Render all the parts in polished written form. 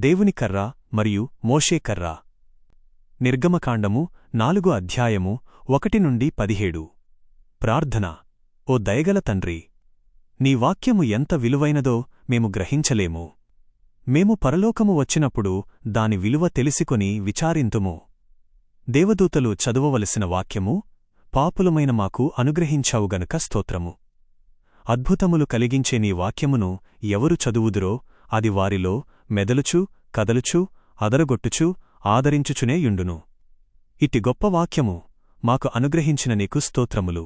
దేవుని కర్ర మరియు మోషే కర్ర. నిర్గమకాండము 4 అధ్యాయము 1-17. ప్రార్థన. ఓ దయగల తండ్రి, నీ వాక్యము ఎంత విలువైనదో మేము గ్రహించలేము. మేము పరలోకము వచ్చినప్పుడు దాని విలువ తెలిసికొని విచారింతుము. దేవదూతలు చదువవలసిన వాక్యము పాపులమైన మాకు అనుగ్రహించావు గనుక స్తోత్రము. అద్భుతములు కలిగించే నీ వాక్యమును ఎవరు చదువుదురో అది వారిలో మెదలుచు, కదలుచు, అదరగొట్టుచు, ఆదరించుచునే యుండును. ఇట్టి గొప్ప వాక్యము మాకు అనుగ్రహించిన నీకు స్తోత్రములు.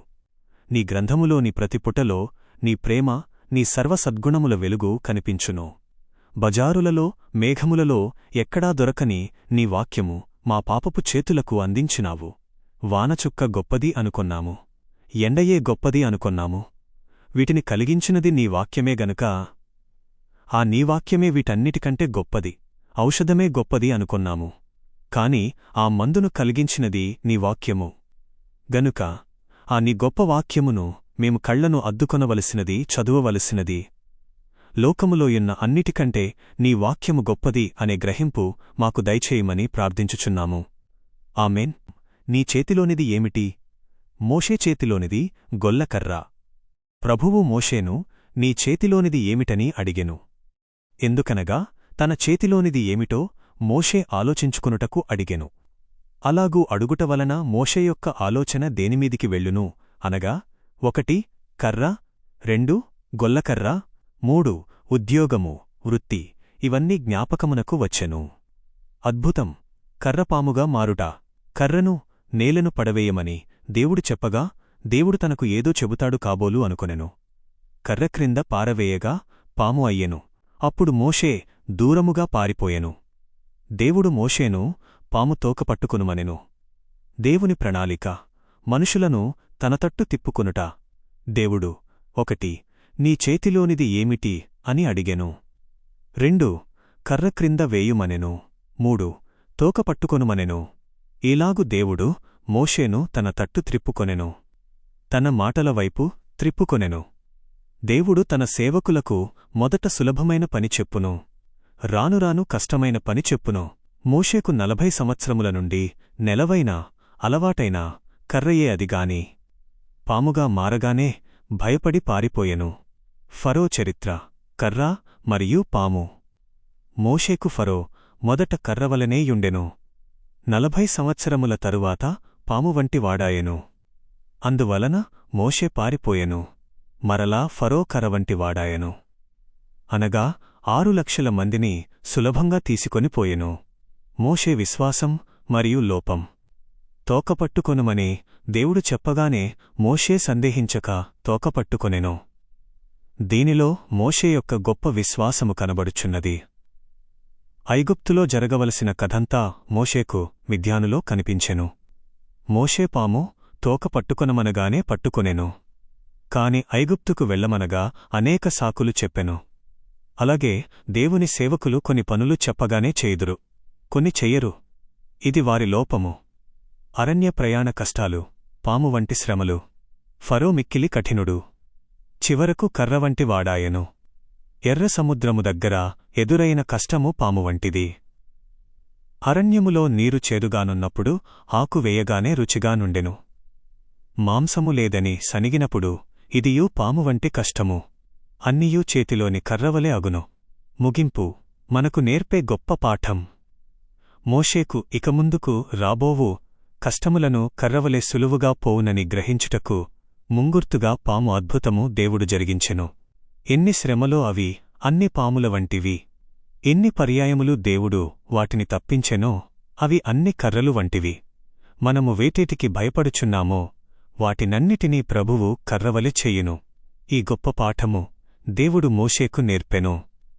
నీ గ్రంథములోని ప్రతి పుటలో నీ ప్రేమ, నీ సర్వసద్గుణముల వెలుగు కనిపించును. బజారులలో, మేఘములలో ఎక్కడా దొరకని నీ వాక్యము మా పాపపు చేతులకు అందించినావు. వానచుక్క గొప్పది అనుకొన్నాము, ఎండయే గొప్పది అనుకొన్నాము. వీటిని కలిగించినది నీ వాక్యమే గనుక ఆ నీ వాక్యమే వీటన్నిటికంటే గొప్పది, ఔషధమే గొప్పది అనుకొన్నాము. కాని ఆ మందును కలిగించినది నీ వాక్యము గనుక ఆ నీ గొప్ప వాక్యమును మేము కళ్లను అద్దుకొనవలసినది, చదువవలసినది. లోకములో యున్న అన్నిటికంటే నీ వాక్యము గొప్పది అనే గ్రహింపు మాకు దయచేయమని ప్రార్థించుచున్నాము. ఆమెన్. నీ చేతిలోనిది ఏమిటి? మోషే చేతిలోనిది గొల్లకర్ర. ప్రభువు మోషేను, నీ చేతిలోనిది ఏమిటని అడిగెను. ఎందుకనగా తన చేతిలోనిది ఏమిటో మోషే ఆలోచించుకొనుటకు అడిగెను. అలాగూ అడుగుట వలన మోషే యొక్క ఆలోచన దేనిమీదికి వెళ్ళును అనగా 1 కర్ర, 2 గొల్లకర్ర, 3 ఉద్యోగము, వృత్తి, ఇవన్నీ జ్ఞాపకమునకు వచ్చెను. అద్భుతం. కర్రపాముగా మారుట. కర్రను, నేలను పడవేయమని దేవుడు చెప్పగా దేవుడు తనకు ఏదో చెబుతాడు కాబోలు అనుకొనెను. కర్ర క్రింద పారవేయగా పాము అయ్యెను. అప్పుడు మోషే దూరముగా పారిపోయెను. దేవుడు మోషేను పాము తోక పట్టుకొనుమనెను. దేవుని ప్రణాళిక. మనుషులను తన తట్టు తిప్పుకొనుట. దేవుడు 1 నీ చేతిలోనిది ఏమిటి అని అడిగెను. 2 కర్ర క్రింద వేయుమనెను. 3 తోక పట్టుకొనుమనెను. ఈలాగు దేవుడు మోషేను తన తట్టు త్రిప్పుకొనెను, తన మాటల వైపు త్రిప్పుకొనెను. దేవుడు తన సేవకులకు మొదట సులభమైన పని చెప్పును, రానురాను కష్టమైన పని చెప్పును. మోషేకు 40 సంవత్సరముల నుండి నెలవైనా అలవాటైనా కర్రయే అదిగాని పాముగా మారగానే భయపడి పారిపోయెను. ఫరో చరిత్ర. కర్ర మరియు పాము. మోషేకు ఫరో మొదట కర్రవలనే యుండెను. 40 సంవత్సరముల తరువాత పాము వంటి వాడాయెను. అందువలన మోషే పారిపోయెను. మరలా ఫరో కర్రవంటి వాడాయెను. అనగా 6 లక్షల మందిని సులభంగా తీసుకొనిపోయెను. మోషే విశ్వాసం మరియు లోపం. తోకపట్టుకొనుమని దేవుడు చెప్పగానే మోషే సందేహించక తోకపట్టుకొనెను. దీనిలో మోషే యొక్క గొప్ప విశ్వాసము కనబడుచున్నది. ఐగుప్తులో జరగవలసిన కథంతా మోషేకు మిద్యానులో కనిపించెను. మోషే పాము తోక పట్టుకొనమనగానే పట్టుకొనెను. కాని ఐగుప్తుకు వెళ్లమనగా అనేక సాకులు చెప్పెను. అలాగే దేవుని సేవకులు కొన్ని పనులు చెప్పగానే చేయుదురు, కొన్ని చెయ్యరు. ఇది వారి లోపము. అరణ్య ప్రయాణ కష్టాలు, పాము వంటి శ్రమలు. ఫరో మిక్కిలి కఠినుడు. చివరకు కర్రవంటి వాడాయెను. ఎర్ర సముద్రము దగ్గర ఎదురైన కష్టము పాము వంటిది. అరణ్యములో నీరు చేదుగానున్నప్పుడు ఆకు వేయగానే రుచిగా నుండెను. మాంసము లేదని సనిగినప్పుడు ఇదియూ పాము వంటి కష్టము. అన్నియూ చేతిలోని కర్రవలే అగును. ముగింపు. మనకు నేర్పే గొప్ప పాఠం. మోషేకు ఇక ముందుకు రాబోవు కష్టములను కర్రవలే సులువుగా పోవునని గ్రహించుటకు ముంగుర్తుగా పాము అద్భుతము దేవుడు జరిగించెను. ఎన్ని శ్రమలో అవి అన్ని పాముల వంటివి. ఎన్ని పర్యాయములు దేవుడు వాటిని తప్పించెనో అవి అన్ని కర్రలు వంటివి. మనము వేటేటికి భయపడుచున్నామో వాటినన్నిటినీ ప్రభువు కర్రవలె చెయ్యును. ఈ గొప్ప పాఠము దేవుడు మోషేకు నేర్పెను.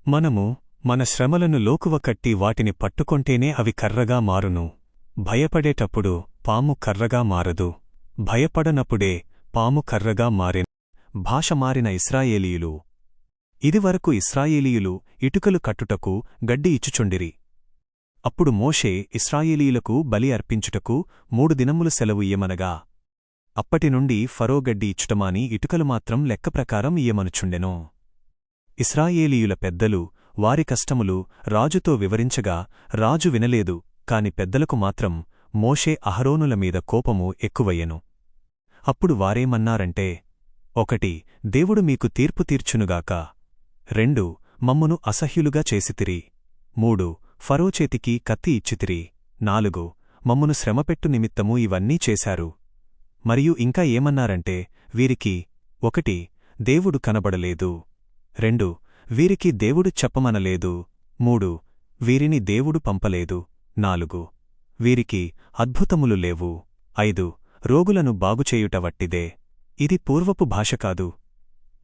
మనము మన శ్రమలను లోకువ కట్టి వాటిని పట్టుకొంటేనే అవి కర్రగా మారును. భయపడేటప్పుడు పాము కర్రగా మారదు. భయపడనప్పుడే పాము కర్రగా మారెను. భాష మారిన ఇశ్రాయేలీయులు. ఇదివరకు ఇశ్రాయేలీయులు ఇటుకలు కట్టుటకు గడ్డి ఇచ్చుచుండిరి. అప్పుడు మోషే ఇశ్రాయేలీయులకు బలి అర్పించుటకు 3 దినములు సెలవు ఇయ్యమనగా అప్పటినుండి ఫరో గడ్డి ఇచ్చుటమాని ఇటుకలు మాత్రం లెక్క ప్రకారం ఇయ్యమనుచుండెను. ఇశ్రాయేలీయుల పెద్దలు వారి కష్టములు రాజుతో వివరించగా రాజు వినలేదు. కాని పెద్దలకు మాత్రం మోషే అహరోనుల మీద కోపము ఎక్కువయ్యెను. అప్పుడు వారేమన్నారంటే, 1 దేవుడు మీకు తీర్పు తీర్చునుగాక. 2 మమ్మును అసహ్యులుగా చేసితిరి. 3 ఫరో చేతికి కత్తి ఇచ్చితిరి. 4 మమ్మును శ్రమపెట్టు నిమిత్తము ఇవన్నీ చేశారు. మరియు ఇంకా ఏమన్నారంటే, వీరికి 1 దేవుడు కనబడలేదు. 2 వీరికి దేవుడు చెప్పమనలేదు. 3 వీరిని దేవుడు పంపలేదు. 4 వీరికి అద్భుతములు లేవు. 5 రోగులను బాగుచేయుట వట్టిదే. ఇది పూర్వపు భాష కాదు.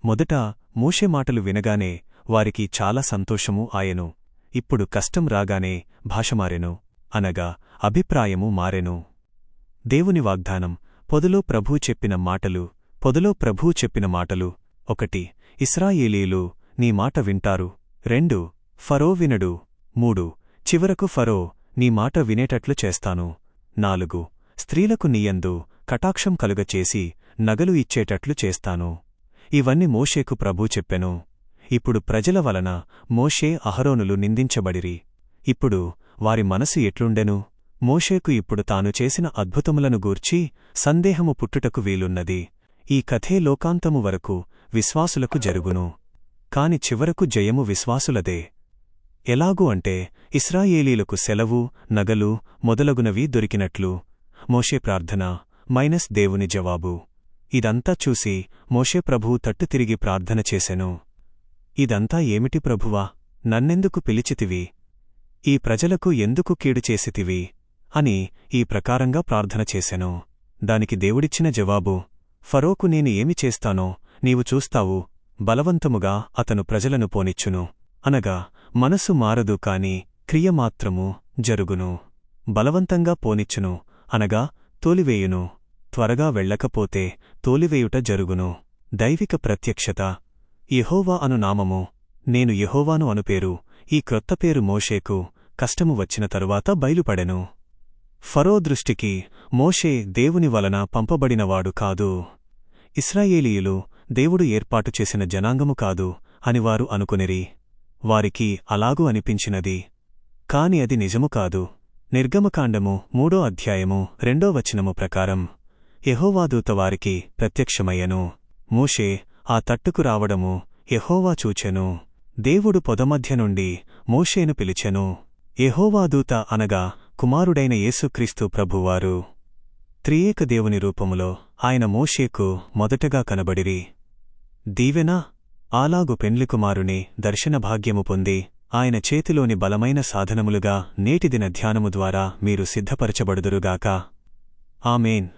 మొదట మోషే మాటలు వినగానే వారికి చాలా సంతోషము ఆయెను. ఇప్పుడు కష్టం రాగానే భాష మారెను, అనగా అభిప్రాయము మారెను. దేవుని వాగ్దానం. పొదలో ప్రభువు చెప్పిన మాటలు. 1 ఇశ్రాయేలీయులు నీ మాట వింటారు. 2 ఫరో వినడు. 3 చివరకు ఫరో నీ మాట వినేటట్లు చేస్తాను. 4 స్త్రీలకు నీయందు కటాక్షం కలుగచేసి నగలు ఇచ్చేటట్లు చేస్తాను. ఇవన్నీ మోషేకు ప్రభూ చెప్పెను. ఇప్పుడు ప్రజల వలన మోషే అహరోనులు నిందించబడిరి. ఇప్పుడు వారి మనసు ఎట్లుండెను? మోషేకు ఇప్పుడు తాను చేసిన అద్భుతములను గూర్చి సందేహము పుట్టుటకు వీలున్నది. ఈ కథే లోకాంతము వరకు విశ్వాసులకు జరుగును. కాని చివరకు జయము విశ్వాసులదే. ఎలాగు అంటే ఇశ్రాయేలీలకు సెలవు, నగలు మొదలగునవి దొరికినట్లు. మోషే ప్రార్థన - దేవుని జవాబు. ఇదంతా చూసి మోషే ప్రభువు తట్టు తిరిగి ప్రార్థన చేసెను. ఇదంతా ఏమిటి ప్రభువా? నన్నెందుకు పిలిచితివి? ఈ ప్రజలకు ఎందుకు కీడు చేసితివి? అని ఈ ప్రకారంగా ప్రార్థన చేసెను. దానికి దేవుడిచ్చిన జవాబు, ఫరోకు నేను ఏమి చేస్తానో నీవు చూస్తావు. బలవంతముగా అతను ప్రజలను పోనిచ్చును. అనగా మనసు మారదు కాని క్రియమాత్రము జరుగును. బలవంతంగా పోనిచ్చును, అనగా తోలివేయును. త్వరగా వెళ్ళకపోతే తోలివేయుట జరుగును. దైవిక ప్రత్యక్షత. యెహోవా అను నామము. నేను యెహోవాను అనుపేరు. ఈ క్రొత్త పేరు మోషేకు కష్టము వచ్చిన తరువాత బయలుపడెను. ఫరో దృష్టికి మోషే దేవుని వలన పంపబడినవాడు కాదు. ఇశ్రాయేలీయులు దేవుడు ఏర్పాటు చేసిన జనాంగము కాదు అని వారు అనుకునిరి. వారికి అలాగూ అనిపించినది. కాని అది నిజము కాదు. నిర్గమకాండము 3వ అధ్యాయము 2వ వచనము ప్రకారం యెహోవా దూత వారికి ప్రత్యక్షమయ్యెను. మోషే ఆ తట్టుకు రావడము యెహోవా చూచెను. దేవుడు పొదమధ్య నుండి మోషేను పిలిచెను. యెహోవా దూత అనగా కుమారుడైన యేసుక్రీస్తు ప్రభువారు. త్రియేక దేవుని రూపములో ఆయన మోషేకు మొదటగా కనబడిరి. దీవెన. అలాగు పెండ్లికుమారుని దర్శనభాగ్యము పొంది ఆయన చేతిలోని బలమైన సాధనములుగా నేటిదిన ధ్యానము ద్వారా మీరు సిద్ధపరచబడుదురుగాక. ఆమేన్.